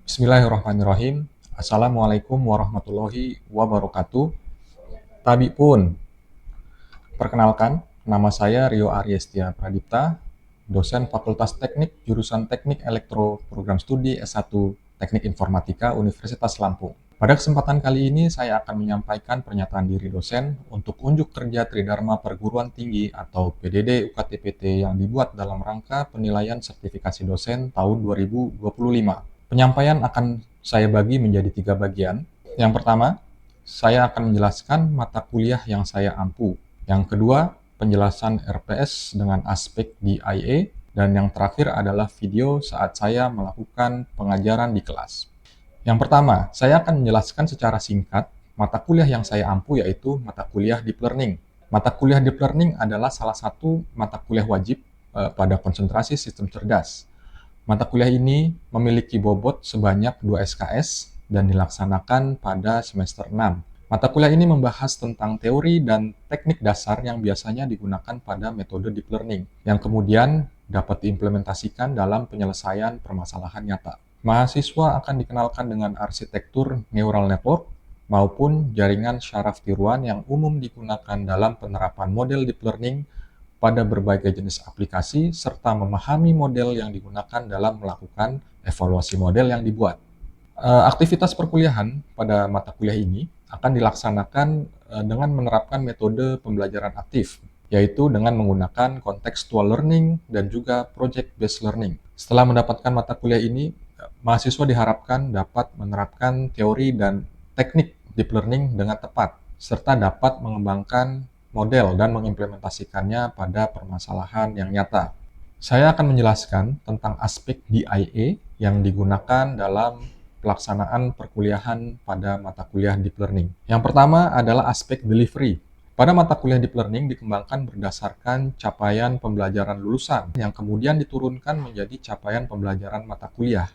Bismillahirrahmanirrahim. Assalamualaikum warahmatullahi wabarakatuh. Tabi pun, perkenalkan, nama saya Rio Aryestia Pradipta, dosen Fakultas Teknik, jurusan Teknik Elektro, Program Studi S1 Teknik Informatika Universitas Lampung. Pada kesempatan kali ini, saya akan menyampaikan pernyataan diri dosen untuk unjuk kerja Tridharma Perguruan Tinggi atau PDD UKT-PT yang dibuat dalam rangka penilaian sertifikasi dosen tahun 2025. Penyampaian akan saya bagi menjadi 3 bagian. Yang pertama, saya akan menjelaskan mata kuliah yang saya ampu. Yang kedua, penjelasan RPS dengan aspek DIA. Dan yang terakhir adalah video saat saya melakukan pengajaran di kelas. Yang pertama, saya akan menjelaskan secara singkat mata kuliah yang saya ampu, yaitu mata kuliah Deep Learning. Mata kuliah Deep Learning adalah salah satu mata kuliah wajib pada konsentrasi sistem cerdas. Mata kuliah ini memiliki bobot sebanyak 2 SKS dan dilaksanakan pada semester 6. Mata kuliah ini membahas tentang teori dan teknik dasar yang biasanya digunakan pada metode deep learning, yang kemudian dapat diimplementasikan dalam penyelesaian permasalahan nyata. Mahasiswa akan dikenalkan dengan arsitektur neural network maupun jaringan syaraf tiruan yang umum digunakan dalam penerapan model deep learning pada berbagai jenis aplikasi, serta memahami model yang digunakan dalam melakukan evaluasi model yang dibuat. Aktivitas perkuliahan pada mata kuliah ini akan dilaksanakan dengan menerapkan metode pembelajaran aktif, yaitu dengan menggunakan contextual learning dan juga project-based learning. Setelah mendapatkan mata kuliah ini, mahasiswa diharapkan dapat menerapkan teori dan teknik deep learning dengan tepat, serta dapat mengembangkan model dan mengimplementasikannya pada permasalahan yang nyata. Saya akan menjelaskan tentang aspek DIA yang digunakan dalam pelaksanaan perkuliahan pada mata kuliah Deep Learning. Yang pertama adalah aspek delivery. Pada mata kuliah Deep Learning dikembangkan berdasarkan capaian pembelajaran lulusan yang kemudian diturunkan menjadi capaian pembelajaran mata kuliah.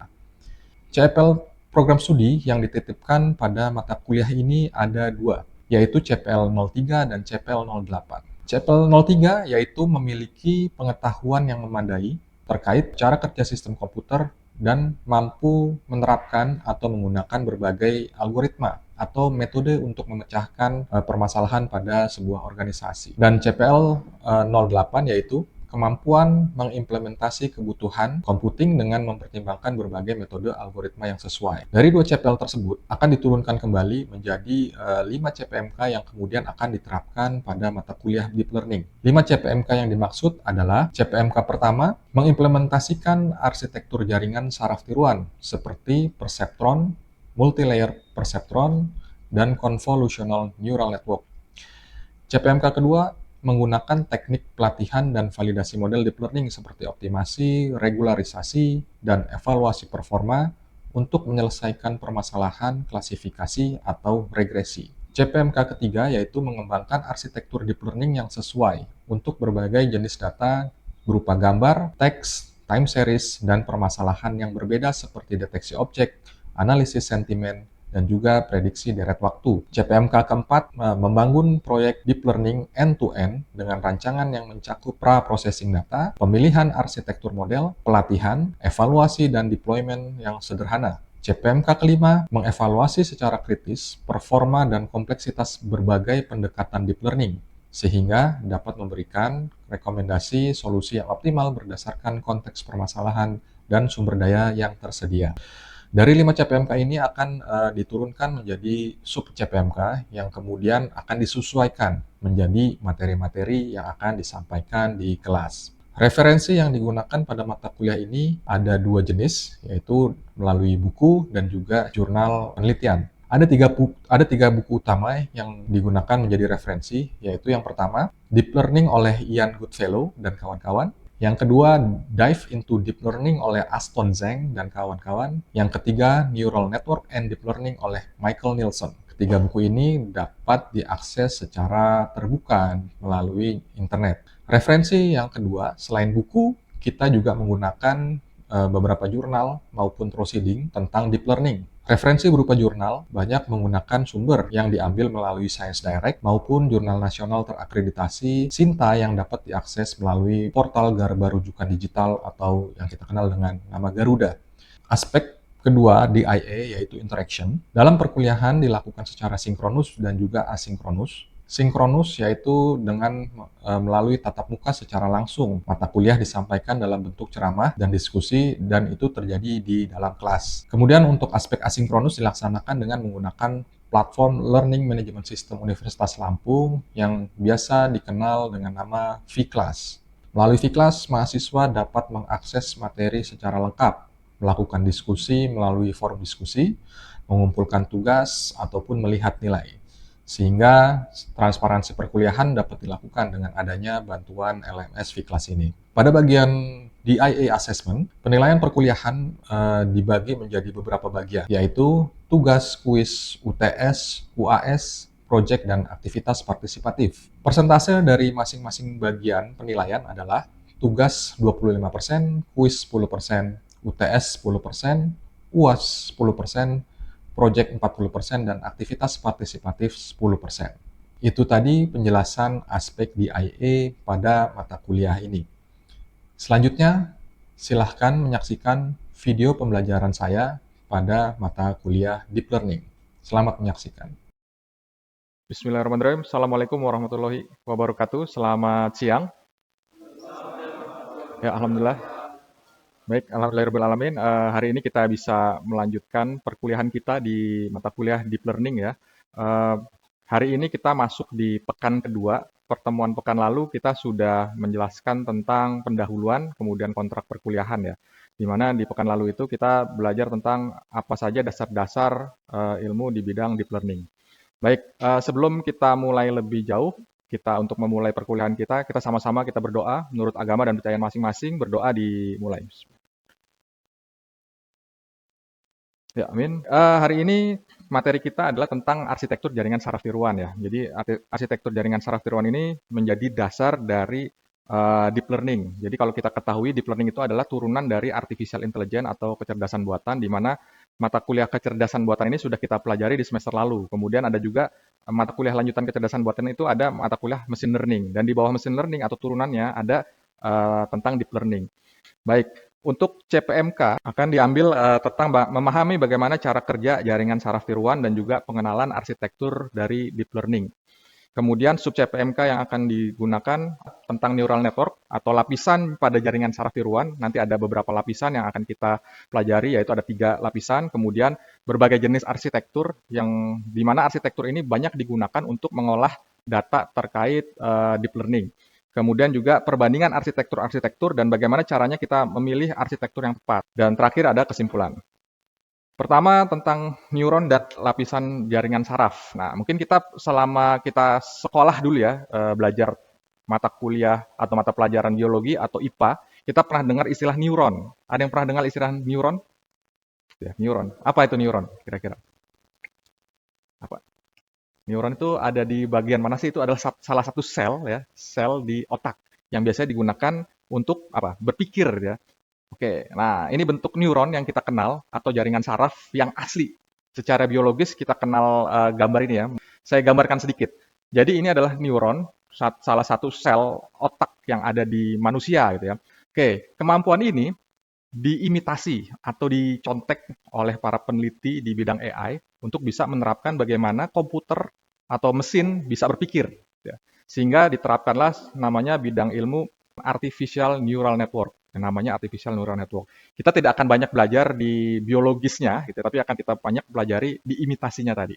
CPL program studi yang dititipkan pada mata kuliah ini ada 2, yaitu CPL 03 dan CPL 08. CPL 03 yaitu memiliki pengetahuan yang memadai terkait cara kerja sistem komputer dan mampu menerapkan atau menggunakan berbagai algoritma atau metode untuk memecahkan permasalahan pada sebuah organisasi. Dan CPL 08 yaitu kemampuan mengimplementasi kebutuhan computing dengan mempertimbangkan berbagai metode algoritma yang sesuai. Dari 2 CPL tersebut akan diturunkan kembali menjadi 5 CPMK yang kemudian akan diterapkan pada mata kuliah Deep Learning. 5 CPMK yang dimaksud adalah CPMK pertama, mengimplementasikan arsitektur jaringan saraf tiruan seperti perceptron, multilayer perceptron, dan convolutional neural network. CPMK kedua, menggunakan teknik pelatihan dan validasi model deep learning seperti optimasi, regularisasi, dan evaluasi performa untuk menyelesaikan permasalahan klasifikasi atau regresi. CPMK ketiga yaitu mengembangkan arsitektur deep learning yang sesuai untuk berbagai jenis data berupa gambar, teks, time series, dan permasalahan yang berbeda seperti deteksi objek, analisis sentimen, dan juga prediksi deret waktu. CPMK keempat membangun proyek deep learning end-to-end dengan rancangan yang mencakup pra-processing data, pemilihan arsitektur model, pelatihan, evaluasi, dan deployment yang sederhana. CPMK kelima mengevaluasi secara kritis performa dan kompleksitas berbagai pendekatan deep learning, sehingga dapat memberikan rekomendasi solusi yang optimal berdasarkan konteks permasalahan dan sumber daya yang tersedia. Dari 5 CPMK ini akan diturunkan menjadi sub CPMK yang kemudian akan disesuaikan menjadi materi-materi yang akan disampaikan di kelas. Referensi yang digunakan pada mata kuliah ini ada 2 jenis, yaitu melalui buku dan juga jurnal penelitian. Ada tiga buku utama yang digunakan menjadi referensi, yaitu yang pertama, Deep Learning oleh Ian Goodfellow dan kawan-kawan. Yang kedua, Dive into Deep Learning oleh Aston Zhang dan kawan-kawan. Yang ketiga, Neural Network and Deep Learning oleh Michael Nielsen. Ketiga buku ini dapat diakses secara terbuka melalui internet. Referensi yang kedua, selain buku, kita juga menggunakan beberapa jurnal maupun proceeding tentang deep learning. Referensi berupa jurnal banyak menggunakan sumber yang diambil melalui Science Direct maupun jurnal nasional terakreditasi SINTA yang dapat diakses melalui portal Garba Rujukan Digital atau yang kita kenal dengan nama Garuda. Aspek Kedua, DIA yaitu interaction. Dalam perkuliahan dilakukan secara sinkronus dan juga asinkronus. Sinkronus yaitu dengan melalui tatap muka secara langsung. Mata kuliah disampaikan dalam bentuk ceramah dan diskusi dan itu terjadi di dalam kelas. Kemudian untuk aspek asinkronus dilaksanakan dengan menggunakan platform Learning Management System Universitas Lampung yang biasa dikenal dengan nama vClass. Melalui vClass, mahasiswa dapat mengakses materi secara lengkap, melakukan diskusi melalui forum diskusi, mengumpulkan tugas, ataupun melihat nilai. Sehingga transparansi perkuliahan dapat dilakukan dengan adanya bantuan LMS vClass ini. Pada bagian DIA Assessment, penilaian perkuliahan dibagi menjadi beberapa bagian, yaitu tugas, kuis, UTS, UAS, proyek, dan aktivitas partisipatif. Persentase dari masing-masing bagian penilaian adalah tugas 25%, kuis 10%, UTS 10%, UAS 10%, proyek 40%, dan aktivitas partisipatif 10%. Itu tadi penjelasan aspek DIA pada mata kuliah ini. Selanjutnya, silahkan menyaksikan video pembelajaran saya pada mata kuliah Deep Learning. Selamat menyaksikan. Bismillahirrahmanirrahim. Assalamualaikum warahmatullahi wabarakatuh. Selamat siang. Ya, alhamdulillah. Baik, alhamdulillahirrahmanirrahim. Hari ini kita bisa melanjutkan perkuliahan kita di mata kuliah Deep Learning ya. Hari ini kita masuk di pekan kedua. Pertemuan pekan lalu kita sudah menjelaskan tentang pendahuluan, kemudian kontrak perkuliahan ya. Di mana di pekan lalu itu kita belajar tentang apa saja dasar-dasar ilmu di bidang Deep Learning. Baik, sebelum kita mulai lebih jauh, kita untuk memulai perkuliahan kita sama-sama kita berdoa menurut agama dan percayaan masing-masing, berdoa dimulai. Ya, amin. Hari ini materi kita adalah tentang arsitektur jaringan saraf tiruan ya. Jadi arsitektur jaringan saraf tiruan ini menjadi dasar dari deep learning. Jadi kalau kita ketahui deep learning itu adalah turunan dari artificial intelligence atau kecerdasan buatan, di mana mata kuliah kecerdasan buatan ini sudah kita pelajari di semester lalu. Kemudian ada juga mata kuliah lanjutan kecerdasan buatan itu ada mata kuliah machine learning, dan di bawah machine learning atau turunannya ada tentang deep learning. Baik, untuk CPMK akan diambil tentang memahami bagaimana cara kerja jaringan saraf tiruan dan juga pengenalan arsitektur dari deep learning. Kemudian sub CPMK yang akan digunakan tentang neural network atau lapisan pada jaringan saraf tiruan. Nanti ada beberapa lapisan yang akan kita pelajari, yaitu ada 3 lapisan. Kemudian berbagai jenis arsitektur yang dimana arsitektur ini banyak digunakan untuk mengolah data terkait deep learning. Kemudian juga perbandingan arsitektur-arsitektur dan bagaimana caranya kita memilih arsitektur yang tepat. Dan terakhir ada kesimpulan. Pertama tentang neuron dan lapisan jaringan saraf. Nah, mungkin kita selama kita sekolah dulu ya, belajar mata kuliah atau mata pelajaran biologi atau IPA, kita pernah dengar istilah neuron. Ada yang pernah dengar istilah neuron? Ya, neuron. Apa itu neuron kira-kira? Apa? Neuron itu ada di bagian mana sih? Itu adalah salah satu sel ya, sel di otak yang biasanya digunakan untuk apa? Berpikir ya. Oke, nah ini bentuk neuron yang kita kenal atau jaringan saraf yang asli. Secara biologis kita kenal gambar ini ya. Saya gambarkan sedikit. Jadi ini adalah neuron, salah satu sel otak yang ada di manusia gitu ya. Oke, kemampuan ini diimitasi atau dicontek oleh para peneliti di bidang AI untuk bisa menerapkan bagaimana komputer atau mesin bisa berpikir. Ya. Sehingga diterapkanlah namanya bidang ilmu artificial neural network. Yang namanya artificial neural network. Kita tidak akan banyak belajar di biologisnya, gitu, tapi akan kita banyak pelajari di imitasinya tadi.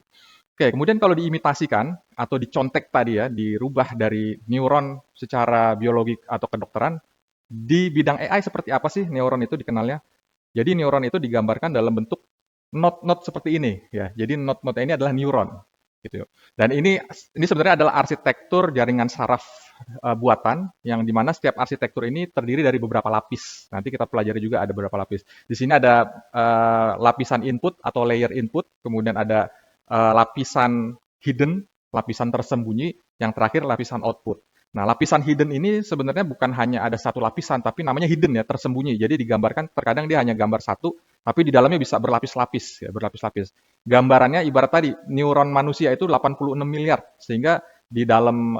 Oke, kemudian kalau diimitasikan atau dicontek tadi ya, dirubah dari neuron secara biologi atau kedokteran, di bidang AI seperti apa sih neuron itu dikenalnya? Jadi neuron itu digambarkan dalam bentuk node-node seperti ini ya. Jadi node-node ini adalah neuron gitu. Dan ini sebenarnya adalah arsitektur jaringan saraf buatan yang dimana setiap arsitektur ini terdiri dari beberapa lapis. Nanti kita pelajari juga ada beberapa lapis. Di sini ada lapisan input atau layer input, kemudian ada lapisan hidden, lapisan tersembunyi, yang terakhir lapisan output. Nah, lapisan hidden ini sebenarnya bukan hanya ada satu lapisan, tapi namanya hidden ya, tersembunyi. Jadi digambarkan, terkadang dia hanya gambar satu, tapi di dalamnya bisa berlapis-lapis, ya, berlapis-lapis. Gambarannya ibarat tadi, neuron manusia itu 86 miliar, sehingga di dalam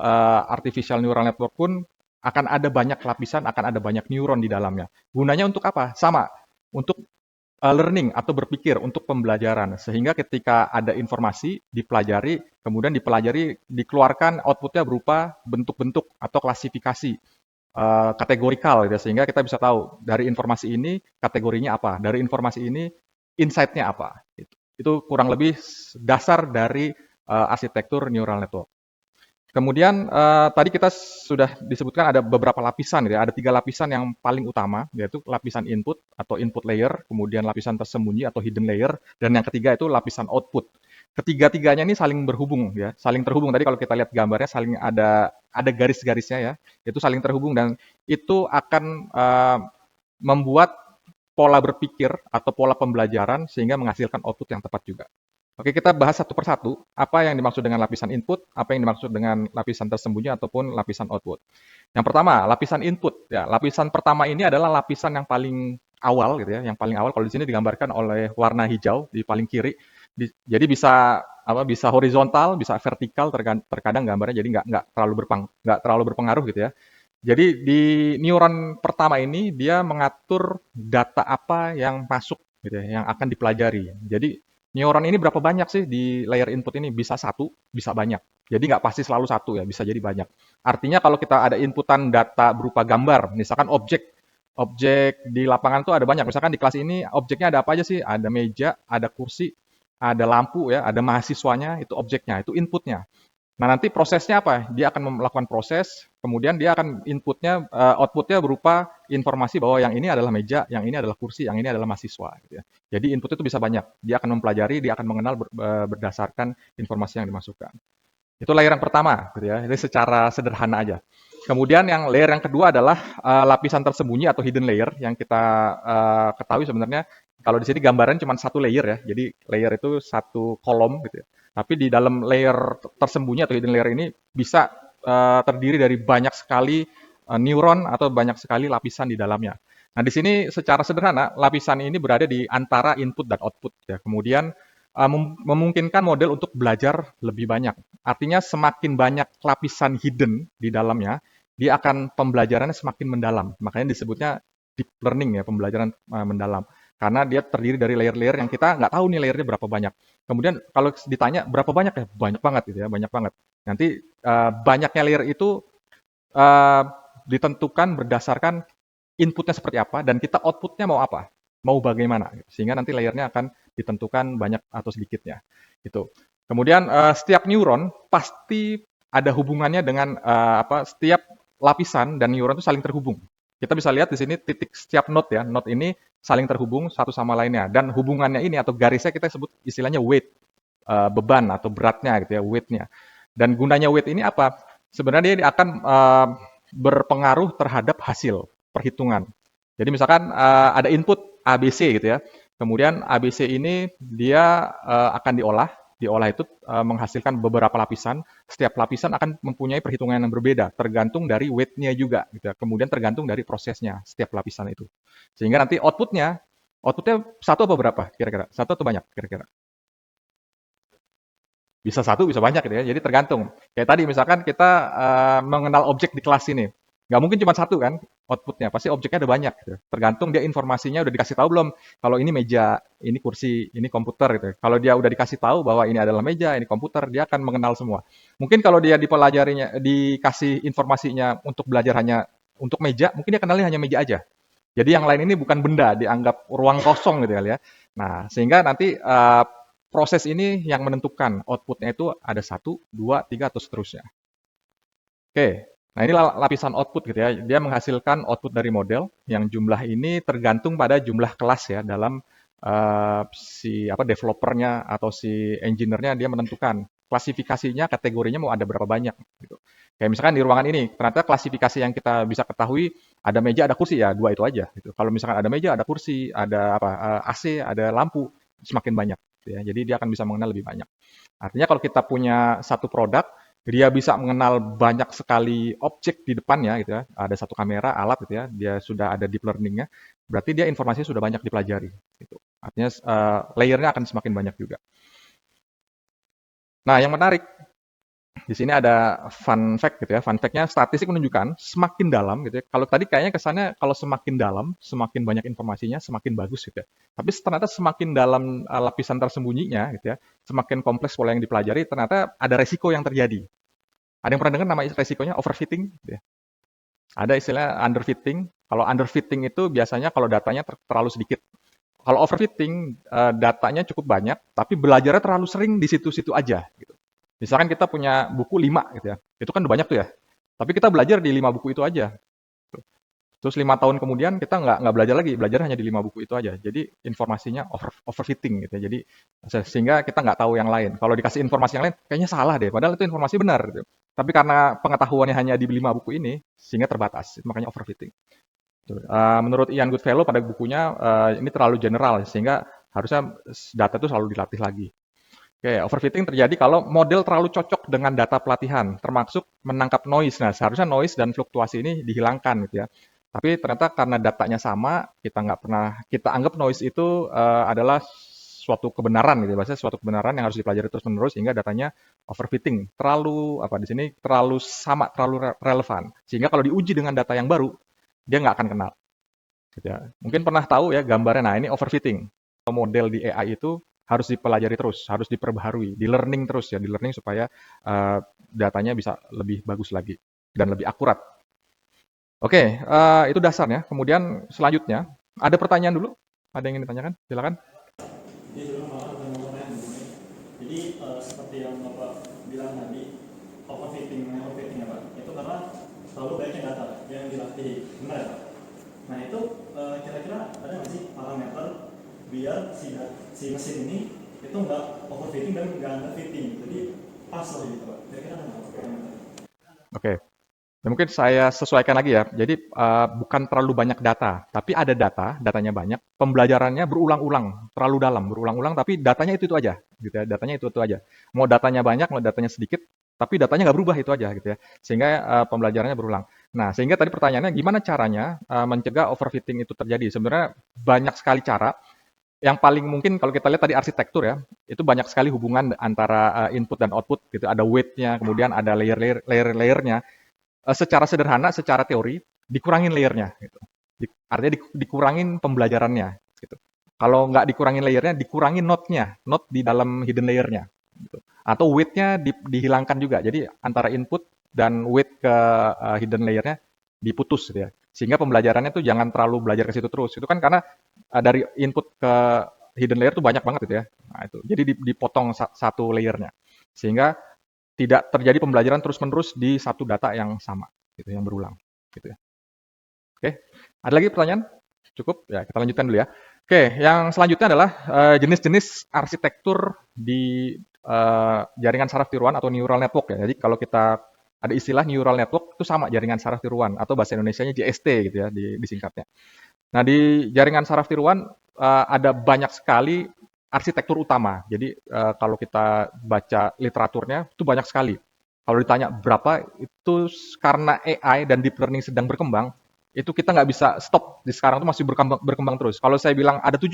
artificial neural network pun akan ada banyak lapisan, akan ada banyak neuron di dalamnya. Gunanya untuk apa? Sama, untuk learning atau berpikir untuk pembelajaran. Sehingga ketika ada informasi dipelajari, kemudian dipelajari, dikeluarkan outputnya berupa bentuk-bentuk atau klasifikasi kategorikal gitu ya, sehingga kita bisa tahu dari informasi ini kategorinya apa, dari informasi ini insight-nya apa. Itu kurang lebih dasar dari arsitektur neural network. Kemudian tadi kita sudah disebutkan ada beberapa lapisan, ya. Ada 3 lapisan yang paling utama, yaitu lapisan input atau input layer, kemudian lapisan tersembunyi atau hidden layer, dan yang ketiga itu lapisan output. Ketiga-tiganya ini saling berhubung, ya, saling terhubung. Tadi kalau kita lihat gambarnya saling ada garis-garisnya, ya, itu saling terhubung dan itu akan membuat pola berpikir atau pola pembelajaran sehingga menghasilkan output yang tepat juga. Oke, kita bahas satu persatu apa yang dimaksud dengan lapisan input, apa yang dimaksud dengan lapisan tersembunyi ataupun lapisan output. Yang pertama, lapisan input. Ya, lapisan pertama ini adalah lapisan yang paling awal gitu ya, yang paling awal kalau di sini digambarkan oleh warna hijau di paling kiri. Jadi bisa horizontal, bisa vertikal, terkadang gambarnya jadi nggak terlalu berpengaruh gitu ya. Jadi di neuron pertama ini dia mengatur data apa yang masuk gitu ya, yang akan dipelajari. Jadi neuron ini berapa banyak sih di layer input ini? Bisa satu, bisa banyak. Jadi nggak pasti selalu satu ya, bisa jadi banyak. Artinya kalau kita ada inputan data berupa gambar, misalkan objek di lapangan tuh ada banyak. Misalkan di kelas ini objeknya ada apa aja sih? Ada meja, ada kursi, ada lampu ya, ada mahasiswanya, itu objeknya, itu inputnya. Nah, nanti prosesnya apa? Dia akan melakukan proses, kemudian dia akan outputnya berupa informasi bahwa yang ini adalah meja, yang ini adalah kursi, yang ini adalah mahasiswa. Gitu ya. Jadi input itu bisa banyak. Dia akan mempelajari, dia akan mengenal berdasarkan informasi yang dimasukkan. Itu layer yang pertama, gitu ya. Ini secara sederhana aja. Kemudian yang layer yang kedua adalah lapisan tersembunyi atau hidden layer yang kita ketahui sebenarnya kalau di sini gambaran cuma satu layer ya. Jadi layer itu satu kolom gitu ya. Tapi di dalam layer tersembunyi atau hidden layer ini bisa terdiri dari banyak sekali neuron atau banyak sekali lapisan di dalamnya. Nah, di sini secara sederhana lapisan ini berada di antara input dan output ya. Kemudian memungkinkan model untuk belajar lebih banyak. Artinya semakin banyak lapisan hidden di dalamnya, dia akan pembelajarannya semakin mendalam. Makanya disebutnya deep learning ya, pembelajaran mendalam. Karena dia terdiri dari layer-layer yang kita nggak tahu nih layernya berapa banyak. Kemudian kalau ditanya berapa banyak ya, banyak banget gitu ya, banyak banget. Nanti banyaknya layer itu uh, ditentukan berdasarkan inputnya seperti apa dan kita outputnya mau apa, mau bagaimana. Sehingga nanti layernya akan ditentukan banyak atau sedikitnya. Gitu. Kemudian setiap neuron pasti ada hubungannya dengan setiap lapisan dan neuron itu saling terhubung. Kita bisa lihat di sini titik setiap node ya, node ini saling terhubung satu sama lainnya dan hubungannya ini atau garisnya kita sebut istilahnya weight, beban atau beratnya gitu ya, weight-nya. Dan gunanya weight ini apa? Sebenarnya dia akan berpengaruh terhadap hasil perhitungan. Jadi misalkan ada input ABC gitu ya. Kemudian ABC ini dia akan diolah itu menghasilkan beberapa lapisan. Setiap lapisan akan mempunyai perhitungan yang berbeda, tergantung dari weight-nya juga, gitu ya. Kemudian tergantung dari prosesnya setiap lapisan itu. Sehingga nanti outputnya satu apa berapa kira-kira? Satu atau banyak kira-kira? Bisa satu, bisa banyak gitu ya. Jadi tergantung. Kayak tadi misalkan kita mengenal objek di kelas ini. Nggak mungkin cuma satu kan outputnya. Pasti objeknya ada banyak gitu. Tergantung dia informasinya udah dikasih tahu belum. Kalau ini meja, ini kursi, ini komputer gitu. Kalau dia udah dikasih tahu bahwa ini adalah meja, ini komputer, dia akan mengenal semua. Mungkin kalau dia dikasih informasinya untuk belajar hanya untuk meja, mungkin dia kenalnya hanya meja aja. Jadi yang lain ini bukan benda, dianggap ruang kosong gitu kali ya. Nah, sehingga nanti proses ini yang menentukan outputnya itu ada satu, dua, tiga, atau seterusnya. Oke, nah ini lapisan output gitu ya. Dia menghasilkan output dari model yang jumlah ini tergantung pada jumlah kelas ya dalam si developernya atau si engineer-nya dia menentukan klasifikasinya, kategorinya mau ada berapa banyak gitu. Kayak misalkan di ruangan ini, ternyata klasifikasi yang kita bisa ketahui ada meja, ada kursi ya, dua itu aja gitu. Kalau misalkan ada meja, ada kursi, ada AC, ada lampu, semakin banyak gitu ya. Jadi dia akan bisa mengenal lebih banyak. Artinya kalau kita punya satu produk, dia bisa mengenal banyak sekali objek di depannya gitu ya. Ada satu kamera, alat gitu ya. Dia sudah ada deep learning-nya. Berarti dia informasinya sudah banyak dipelajari gitu. Artinya layernya akan semakin banyak juga. Nah, yang menarik Di sini ada fun fact gitu ya. Fun fact-nya statistik menunjukkan semakin dalam gitu ya. Kalau tadi kayaknya kesannya kalau semakin dalam, semakin banyak informasinya, semakin bagus gitu ya. Tapi ternyata semakin dalam lapisan tersembunyinya gitu ya, semakin kompleks pola yang dipelajari, ternyata ada resiko yang terjadi. Ada yang pernah dengar nama resikonya overfitting? Gitu ya. Ada istilah underfitting. Kalau underfitting itu biasanya kalau datanya terlalu sedikit. Kalau overfitting, datanya cukup banyak, tapi belajarnya terlalu sering di situ-situ aja. Gitu. Misalkan kita punya buku 5 gitu ya, itu kan udah banyak tuh ya. Tapi kita belajar di 5 buku itu aja. Terus 5 tahun kemudian kita nggak belajar lagi, belajar hanya di 5 buku itu aja. Jadi informasinya overfitting gitu ya. Jadi sehingga kita nggak tahu yang lain. Kalau dikasih informasi yang lain, kayaknya salah deh. Padahal itu informasi benar. Gitu. Tapi karena pengetahuannya hanya di 5 buku ini, sehingga terbatas. Makanya overfitting. Menurut Ian Goodfellow pada bukunya, ini terlalu general sehingga harusnya data itu selalu dilatih lagi. Oke, overfitting terjadi kalau model terlalu cocok dengan data pelatihan, termasuk menangkap noise. Nah, seharusnya noise dan fluktuasi ini dihilangkan gitu ya. Tapi ternyata karena datanya sama, kita nggak pernah kita anggap noise itu adalah suatu kebenaran gitu ya. Bahasa suatu kebenaran yang harus dipelajari terus-menerus sehingga datanya overfitting. Terlalu apa di sini terlalu sama, terlalu relevan. Sehingga kalau diuji dengan data yang baru, dia nggak akan kenal. Gitu ya. Mungkin pernah tahu ya gambarnya. Nah, ini overfitting. Model di AI itu harus dipelajari terus, harus diperbaharui, di learning terus ya, di learning supaya datanya bisa lebih bagus lagi dan lebih akurat. Oke, itu dasarnya. Kemudian selanjutnya, ada pertanyaan dulu? Ada yang ingin ditanyakan? Silakan. Jadi dulu malah udah mau tanya begini. Jadi seperti yang Bapak bilang tadi, overfitting ya Pak, itu karena selalu banyaknya data yang dilatih, benar ya Pak? Nah itu kira-kira ada nggak sih parameter biar si mesin ini itu nggak overfitting dan nggak underfitting, jadi pas loh gitu Pak. Kira-kira ada nggak parameter? Oke. Ya, mungkin saya sesuaikan lagi ya. Jadi bukan terlalu banyak data, tapi ada data, datanya banyak, pembelajarannya berulang-ulang, terlalu dalam, berulang-ulang, tapi datanya itu aja, gitu ya. Datanya itu aja. Mau datanya banyak, mau datanya sedikit, tapi datanya nggak berubah itu aja, gitu ya. Sehingga pembelajarannya berulang. Nah, sehingga tadi pertanyaannya gimana caranya mencegah overfitting itu terjadi? Sebenarnya banyak sekali cara. Yang paling mungkin kalau kita lihat tadi arsitektur ya, itu banyak sekali hubungan antara input dan output, gitu. Ada weight-nya, kemudian ada layer-layernya. Secara sederhana, secara teori, dikurangin layernya. Gitu. Artinya dikurangin pembelajarannya. Gitu. Kalau nggak dikurangin layernya, dikurangin node-nya, node di dalam hidden layernya. Gitu. Atau weight-nya dihilangkan juga. Jadi antara input dan weight ke hidden layernya diputus. Gitu ya. Sehingga pembelajarannya tuh jangan terlalu belajar ke situ terus. Itu kan karena dari input ke hidden layer tuh banyak banget gitu ya. Nah, itu. Jadi dipotong satu layernya. Sehingga tidak terjadi pembelajaran terus-menerus di satu data yang sama, gitu, yang berulang, gitu ya. Oke, ada lagi pertanyaan? Cukup? Ya, kita lanjutkan dulu ya. Oke, yang selanjutnya adalah jenis-jenis arsitektur di jaringan saraf tiruan atau neural network ya. Jadi kalau kita ada istilah neural network itu sama jaringan saraf tiruan atau bahasa Indonesianya JST gitu ya disingkatnya. Nah, di jaringan saraf tiruan ada banyak sekali arsitektur utama. Jadi kalau kita baca literaturnya itu banyak sekali. Kalau ditanya berapa, itu karena AI dan deep learning sedang berkembang, itu kita nggak bisa stop. Di sekarang itu masih berkembang terus. Kalau saya bilang ada 7,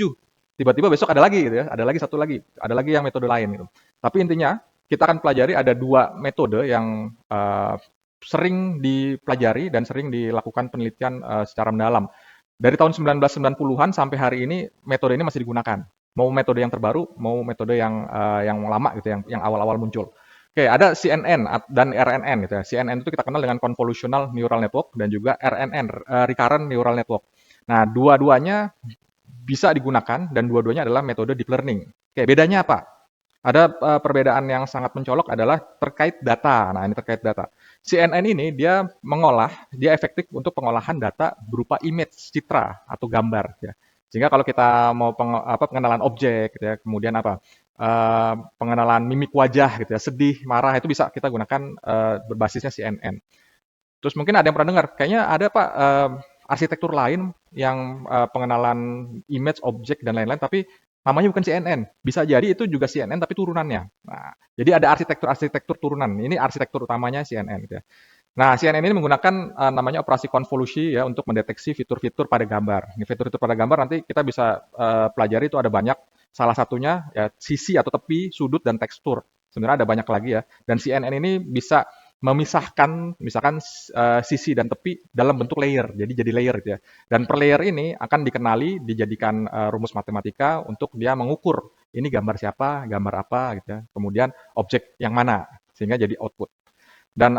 tiba-tiba besok ada lagi gitu ya, ada lagi satu lagi, ada lagi yang metode lain gitu. Tapi intinya kita akan pelajari ada 2 metode yang sering dipelajari dan sering dilakukan penelitian secara mendalam. Dari tahun 1990-an sampai hari ini metode ini masih digunakan. Mau metode yang terbaru, mau metode yang lama gitu, yang awal-awal muncul. Oke, ada CNN dan RNN gitu ya. CNN itu kita kenal dengan Convolutional Neural Network dan juga RNN, Recurrent Neural Network. Nah, dua-duanya bisa digunakan dan dua-duanya adalah metode deep learning. Oke, bedanya apa? Ada perbedaan yang sangat mencolok adalah terkait data. Nah, ini terkait data. CNN ini dia efektif untuk pengolahan data berupa image, citra atau gambar. Ya. Sehingga kalau kita mau pengenalan objek, gitu ya, kemudian pengenalan mimik wajah, gitu ya, sedih, marah itu bisa kita gunakan berbasisnya CNN. Terus mungkin ada yang pernah dengar, kayaknya ada Pak arsitektur lain yang pengenalan image, objek dan lain-lain, tapi namanya bukan CNN. Bisa jadi itu juga CNN tapi turunannya. Nah, jadi ada arsitektur turunan. Ini arsitektur utamanya CNN. Gitu ya. Nah, CNN ini menggunakan namanya operasi konvolusi ya untuk mendeteksi fitur-fitur pada gambar. Ini fitur-fitur pada gambar nanti kita bisa pelajari itu ada banyak. Salah satunya ya sisi atau tepi, sudut dan tekstur. Sebenarnya ada banyak lagi ya. Dan CNN ini bisa memisahkan misalkan sisi dan tepi dalam bentuk layer. Jadi layer gitu ya. Dan per layer ini akan dikenali, dijadikan rumus matematika untuk dia mengukur ini gambar siapa, gambar apa gitu ya. Kemudian objek yang mana sehingga jadi output. Dan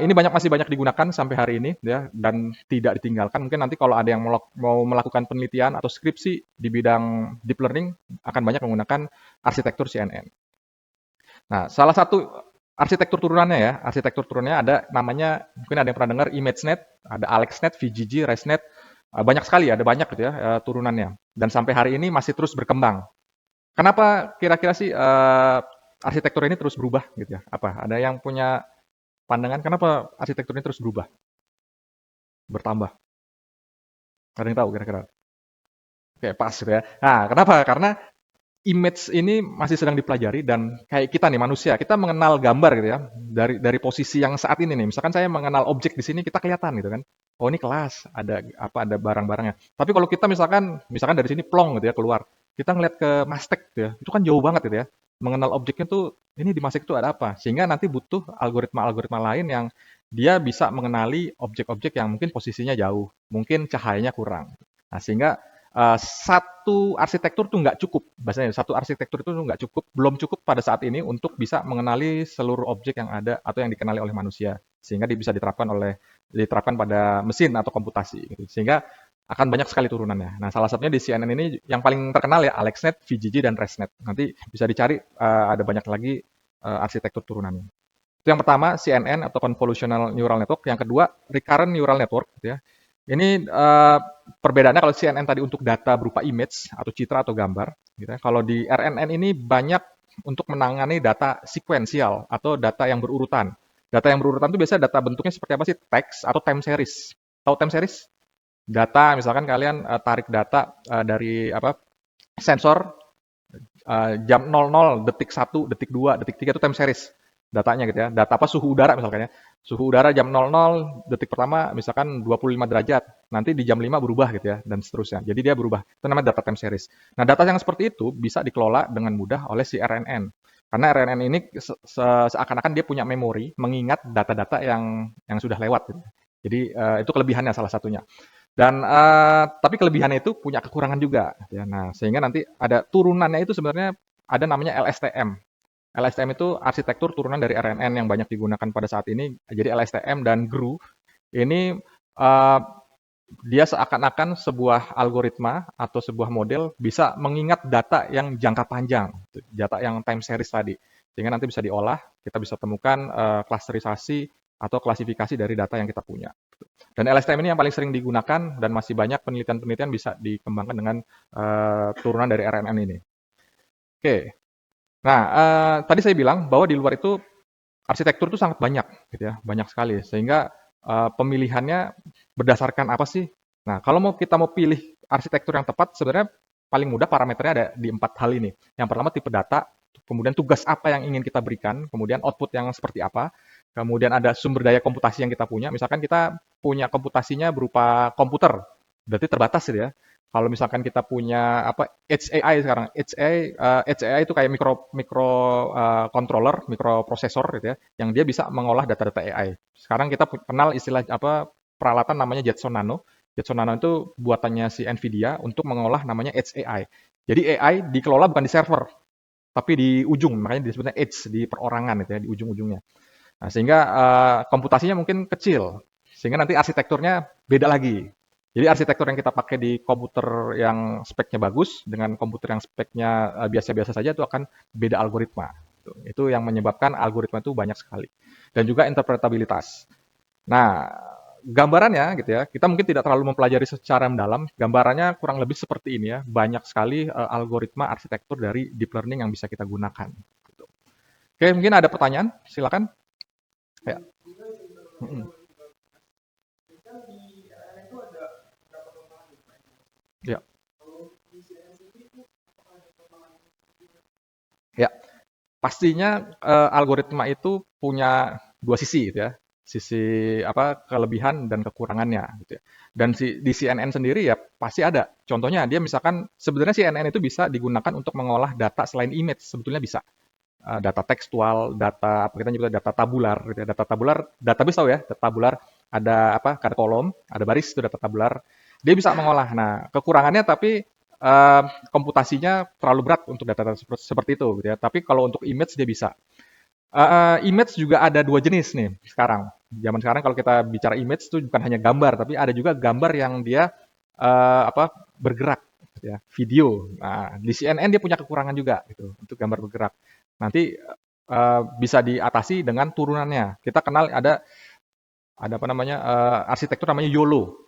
ini masih banyak digunakan sampai hari ini ya dan tidak ditinggalkan. Mungkin nanti kalau ada yang mau melakukan penelitian atau skripsi di bidang deep learning akan banyak menggunakan arsitektur CNN. Nah, salah satu arsitektur turunannya ya, arsitektur turunannya ada namanya, mungkin ada yang pernah dengar ImageNet, ada AlexNet, VGG, ResNet, banyak sekali, ada banyak gitu ya turunannya. Dan sampai hari ini masih terus berkembang. Kenapa kira-kira sih arsitektur ini terus berubah gitu ya? Apa? Ada yang punya pandangan kenapa arsitektur ini terus berubah, bertambah? Ada yang tahu kira-kira? Oke, pas gitu ya. Nah, kenapa? Karena image ini masih sedang dipelajari dan kayak kita nih manusia, kita mengenal gambar gitu ya dari posisi yang saat ini nih. Misalkan saya mengenal objek di sini kita kelihatan gitu kan. Oh ini kelas, ada barang-barangnya. Tapi kalau kita misalkan dari sini plong gitu ya keluar, kita ngeliat ke Mastek gitu ya, itu kan jauh banget gitu ya. Mengenal objeknya tuh ini di Mastek itu ada apa? Sehingga nanti butuh algoritma-algoritma lain yang dia bisa mengenali objek-objek yang mungkin posisinya jauh, mungkin cahayanya kurang. Nah, sehingga satu arsitektur tuh nggak cukup, bahasanya satu arsitektur itu nggak cukup, belum cukup pada saat ini untuk bisa mengenali seluruh objek yang ada atau yang dikenali oleh manusia, sehingga dia bisa diterapkan pada mesin atau komputasi, gitu. Sehingga akan banyak sekali turunannya. Nah, salah satunya di CNN ini yang paling terkenal ya AlexNet, VGG, dan ResNet. Nanti bisa dicari, ada banyak lagi arsitektur turunannya. Itu yang pertama, CNN atau Convolutional Neural Network. Yang kedua, Recurrent Neural Network, gitu ya. Ini perbedaannya kalau CNN tadi untuk data berupa image atau citra atau gambar, gitu ya. Kalau di RNN ini banyak untuk menangani data sekuensial atau data yang berurutan. Data yang berurutan itu biasanya data bentuknya seperti apa sih? Teks atau time series. Tahu time series? Data, misalkan kalian tarik data dari sensor jam 00, detik 1, detik 2, detik 3 itu time series datanya gitu ya. Data suhu udara misalkan ya. Suhu udara jam 00, detik pertama misalkan 25 derajat. Nanti di jam 5 berubah gitu ya dan seterusnya. Jadi dia berubah. Itu namanya data time series. Nah, data yang seperti itu bisa dikelola dengan mudah oleh si RNN. Karena RNN ini seakan-akan dia punya memori mengingat data-data yang sudah lewat gitu. Jadi itu kelebihannya salah satunya. Dan tapi kelebihannya itu punya kekurangan juga ya. Nah, sehingga nanti ada turunannya itu sebenarnya ada namanya LSTM. LSTM itu arsitektur turunan dari RNN yang banyak digunakan pada saat ini. Jadi LSTM dan GRU ini dia seakan-akan sebuah algoritma atau sebuah model bisa mengingat data yang jangka panjang, data yang time series tadi. Sehingga nanti bisa diolah, kita bisa temukan klasterisasi atau klasifikasi dari data yang kita punya. Dan LSTM ini yang paling sering digunakan dan masih banyak penelitian-penelitian bisa dikembangkan dengan turunan dari RNN ini. Oke. Nah, tadi saya bilang bahwa di luar itu arsitektur itu sangat banyak, gitu ya, banyak sekali. Sehingga pemilihannya berdasarkan apa sih? Nah, kalau kita mau pilih arsitektur yang tepat, sebenarnya paling mudah parameternya ada di 4 hal ini. Yang pertama tipe data, kemudian tugas apa yang ingin kita berikan, kemudian output yang seperti apa, kemudian ada sumber daya komputasi yang kita punya. Misalkan kita punya komputasinya berupa komputer, berarti terbatas gitu ya. Kalau misalkan kita punya Edge AI sekarang, Edge AI itu kayak mikro controller, mikroprosesor gitu ya, yang dia bisa mengolah data-data AI. Sekarang kita kenal istilah peralatan namanya Jetson Nano. Jetson Nano itu buatannya si Nvidia untuk mengolah namanya Edge AI. Jadi AI dikelola bukan di server, tapi di ujung, makanya disebutnya edge, di perorangan gitu ya, di ujung-ujungnya. Nah, sehingga komputasinya mungkin kecil, sehingga nanti arsitekturnya beda lagi. Jadi arsitektur yang kita pakai di komputer yang speknya bagus dengan komputer yang speknya biasa-biasa saja itu akan beda algoritma. Itu yang menyebabkan algoritma itu banyak sekali. Dan juga interpretabilitas. Nah, gambarannya gitu ya, kita mungkin tidak terlalu mempelajari secara mendalam. Gambarannya kurang lebih seperti ini ya. Banyak sekali algoritma arsitektur dari deep learning yang bisa kita gunakan. Gitu. Oke, mungkin ada pertanyaan? Silakan. Ya. Ya. Ya, pastinya algoritma itu punya dua sisi gitu ya. Sisi kelebihan dan kekurangannya gitu ya. Dan di CNN sendiri ya pasti ada. Contohnya dia misalkan sebenarnya CNN itu bisa digunakan untuk mengolah data selain image, sebetulnya bisa. data tekstual, data apa kita nyebutnya data tabular gitu ya. Data tabular, database tahu ya, data tabular ada apa? Ada kolom, ada baris itu data tabular. Dia bisa mengolah. Nah, kekurangannya tapi komputasinya terlalu berat untuk data seperti itu gitu ya. Tapi kalau untuk image dia bisa. Image juga ada dua jenis nih sekarang. Zaman sekarang kalau kita bicara image itu bukan hanya gambar, tapi ada juga gambar yang dia apa bergerak, gitu ya, video. Nah, di CNN dia punya kekurangan juga gitu untuk gambar bergerak. Nanti bisa diatasi dengan turunannya. Kita kenal ada apa namanya arsitektur namanya YOLO.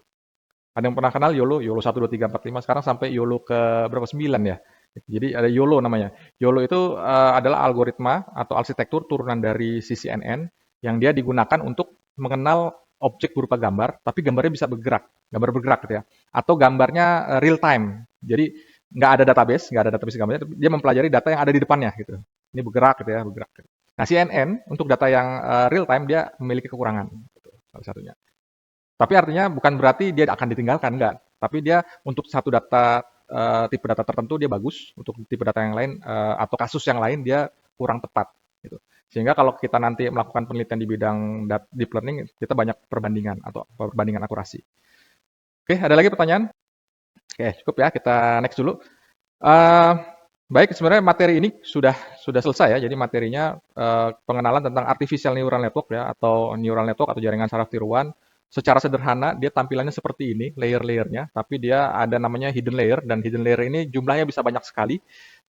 Ada yang pernah kenal YOLO? YOLO 1, 2, 3, 4, 5, sekarang sampai YOLO ke berapa 9 ya. Jadi ada YOLO namanya. YOLO itu adalah algoritma atau arsitektur turunan dari CCNN yang dia digunakan untuk mengenal objek berupa gambar, tapi gambarnya bisa bergerak, gambar bergerak gitu ya. Atau gambarnya real time. Jadi nggak ada database gambarnya, tapi dia mempelajari data yang ada di depannya gitu. Ini bergerak gitu ya, bergerak. Nah, CNN untuk data yang real time dia memiliki kekurangan, gitu, salah satunya. Tapi artinya bukan berarti dia akan ditinggalkan, enggak. Tapi dia untuk satu data, tipe data tertentu dia bagus, untuk tipe data yang lain, atau kasus yang lain dia kurang tepat, gitu. Sehingga kalau kita nanti melakukan penelitian di bidang deep learning, kita banyak perbandingan atau perbandingan akurasi. Oke, ada lagi pertanyaan? Oke, cukup ya, kita next dulu. Baik, sebenarnya materi ini sudah selesai ya. Jadi materinya pengenalan tentang artificial neural network ya, atau neural network atau jaringan saraf tiruan. Secara sederhana dia tampilannya seperti ini, layer-layernya, tapi dia ada namanya hidden layer, dan hidden layer ini jumlahnya bisa banyak sekali.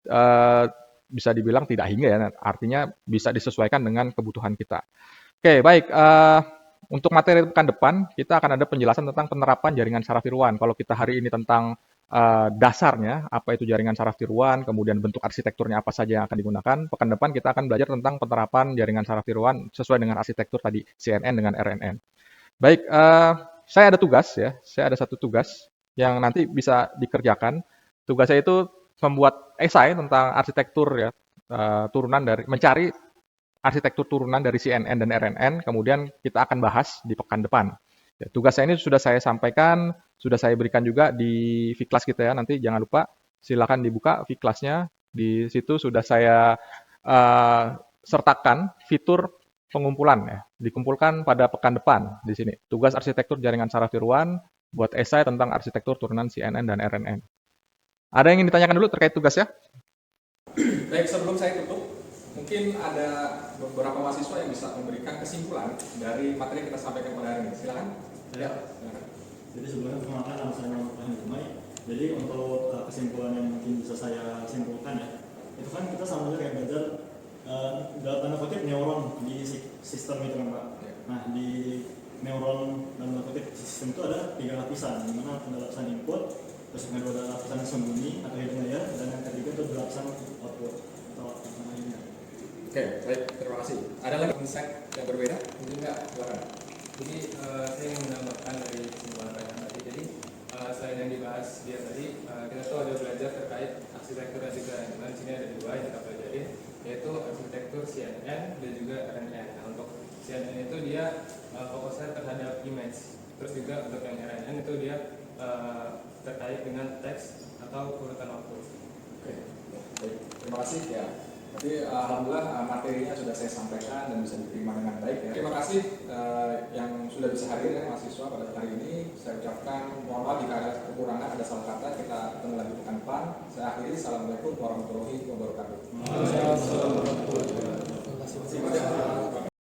Eh, Bisa dibilang tidak hingga ya, artinya bisa disesuaikan dengan kebutuhan kita. Oke, baik. Untuk materi pekan depan, kita akan ada penjelasan tentang penerapan jaringan saraf tiruan. Kalau kita hari ini tentang dasarnya, apa itu jaringan saraf tiruan, kemudian bentuk arsitekturnya apa saja yang akan digunakan. Pekan depan kita akan belajar tentang penerapan jaringan saraf tiruan sesuai dengan arsitektur tadi, CNN dengan RNN. Baik, saya ada tugas ya, saya ada satu tugas yang nanti bisa dikerjakan. Tugas saya itu membuat esai tentang arsitektur ya, turunan dari mencari arsitektur turunan dari CNN dan RNN, kemudian kita akan bahas di pekan depan. Ya, tugas saya ini sudah saya sampaikan, sudah saya berikan juga di Vklas kita ya, nanti jangan lupa silakan dibuka Vklasnya, di situ sudah saya sertakan fitur pengumpulan ya, dikumpulkan pada pekan depan di sini. Tugas arsitektur jaringan saraf tiruan buat esai tentang arsitektur turunan CNN dan RNN. Ada yang ingin ditanyakan dulu terkait tugas ya? Baik, sebelum saya tutup, mungkin ada beberapa mahasiswa yang bisa memberikan kesimpulan dari materi yang kita sampaikan pada hari ini. Silakan. Ya. Jadi sebelumnya perkenalkan nama saya Muhammad Dumai. Jadi untuk kesimpulan yang mungkin bisa saya simpulkan ya, itu kan kita sama aja kayak belajar dalam tanda kutip neuron di sistem itu kan Pak. Nah di neuron dalam tanda kutip sistem itu ada 3 lapisan, di mana ada lapisan input, terus yang kedua ada lapisan sembunyi atau hidden layer, dan yang ketiga itu lapisan output atau lapisan lainnya. Oke, baik, terima kasih. Ada lagi insight yang berbeda? Mungkin nggak? Silakan. Jadi saya ingin menambahkan dari kesimpulan Ryan tadi. Jadi selain yang dibahas dia tadi, kita tuh ada belajar terkait arsitektur dan juga di sini ada 2 yang kita pelajarin, yaitu arsitektur CNN dan juga RNN. Nah, untuk CNN itu dia fokusnya terhadap image, terus juga untuk yang RNN itu dia terkait dengan teks atau urutan waktu. Oke, baik, terima kasih ya. Jadi alhamdulillah materinya sudah saya sampaikan dan bisa diterima dengan baik ya. Terima kasih yang sudah bisa hadir ya mahasiswa pada hari ini. Saya ucapkan mohon maaf jika ada kekurangan, ada salah kata. Kita ketemu lagi pekan depan. Saya akhiri. Assalamualaikum warahmatullahi wabarakatuh. Waalaikumsalam warahmatullahi wabarakatuh.